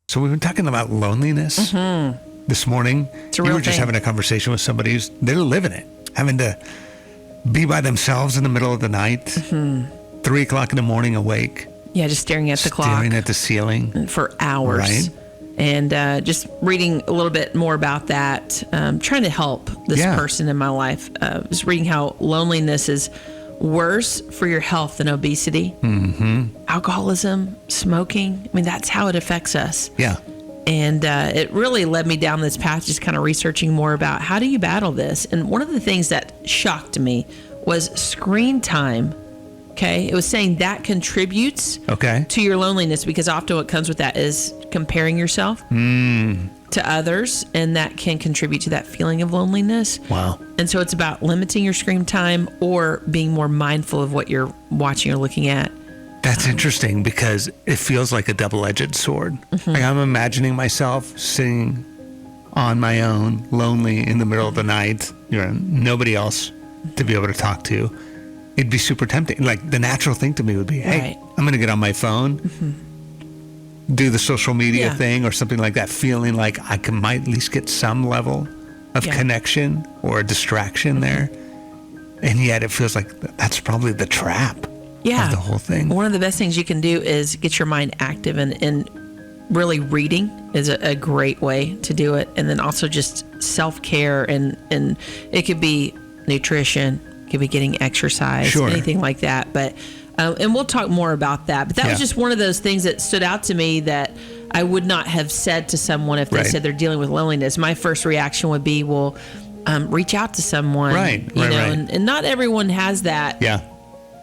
So we've been talking about loneliness this morning. It's a real You were just thing. having a conversation with somebody who's they're living it, having to be by themselves in the middle of the night, 3 o'clock in the morning awake, Yeah, just staring at the clock staring at the ceiling. for hours. Right. And just reading a little bit more about that, trying to help this Yeah. person in my life. Just reading how loneliness is worse for your health than obesity, alcoholism, smoking. I mean, that's how it affects us. Yeah. And it really led me down this path, just kind of researching more about how do you battle this. And one of the things that shocked me was screen time. Okay. It was saying that contributes Okay. to your loneliness, because often what comes with that is comparing yourself to others, and that can contribute to that feeling of loneliness. Wow. And so it's about limiting your screen time or being more mindful of what you're watching or looking at. That's interesting because it feels like a double-edged sword. Like I'm imagining myself sitting on my own, lonely in the middle of the night, nobody else to be able to talk to. It'd be super tempting. Like the natural thing to me would be, hey, Right. I'm going to get on my phone, do the social media Yeah. thing or something like that, feeling like I might at least get some level of Yeah. connection or a distraction there. And yet it feels like that's probably the trap of the whole thing. One of the best things you can do is get your mind active, and really reading is a great way to do it. And then also just self-care, and it could be nutrition, it could be getting exercise, Sure. anything like that. But and we'll talk more about that. But that was Yeah. just one of those things that stood out to me that I would not have said to someone if they Right. said they're dealing with loneliness. My first reaction would be, well, reach out to someone, Right, you right, know, right. And not everyone has that Yeah.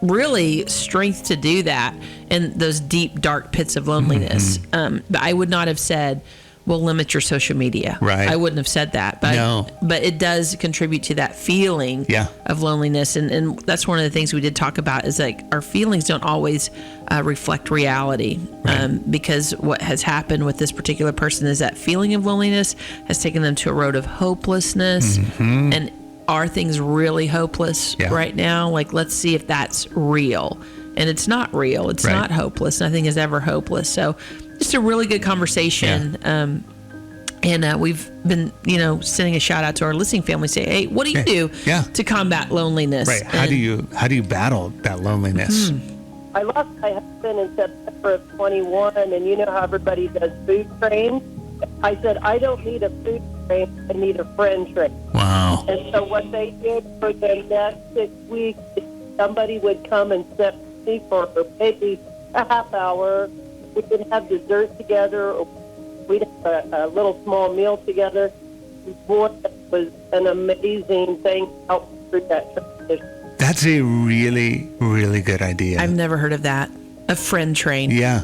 really strength to do that in those deep, dark pits of loneliness. But I would not have said, well, limit your social media. Right. I wouldn't have said that. But, No. but it does contribute to that feeling Yeah. of loneliness. And that's one of the things we did talk about is like our feelings don't always reflect reality. Right. Because what has happened with this particular person is that feeling of loneliness has taken them to a road of hopelessness. And are things really hopeless Yeah. right now? Like, let's see if that's real. And it's not real. It's Right. not hopeless. Nothing is ever hopeless. So just a really good conversation. And we've been, sending a shout out to our listening family, say, hey, what do you do Yeah. to combat loneliness? Right. How do you battle that loneliness? I lost my husband in September of 21, and you know how everybody does food trains? I said, I don't need a food train, I need a friend train. Wow. And so what they did for the next 6 weeks, somebody would come and sit with me for maybe a half hour. We would have dessert together, or we'd have a little small meal together. Boy, it was an amazing thing to help through that transition. That's a really, really good idea. I've never heard of that. A friend train. Yeah.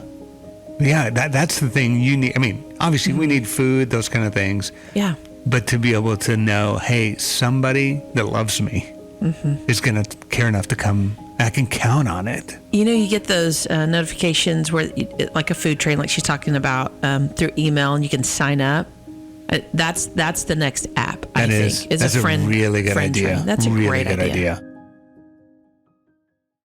Yeah, that's the thing you need. I mean, obviously we need food, those kind of things. Yeah. But to be able to know, hey, somebody that loves me is going to care enough to come. I can count on it. You get those notifications where, like a food train, like she's talking about, through email, and you can sign up. That's the next app. I think That's a friend, a really good friend idea. train. That's a really great good idea.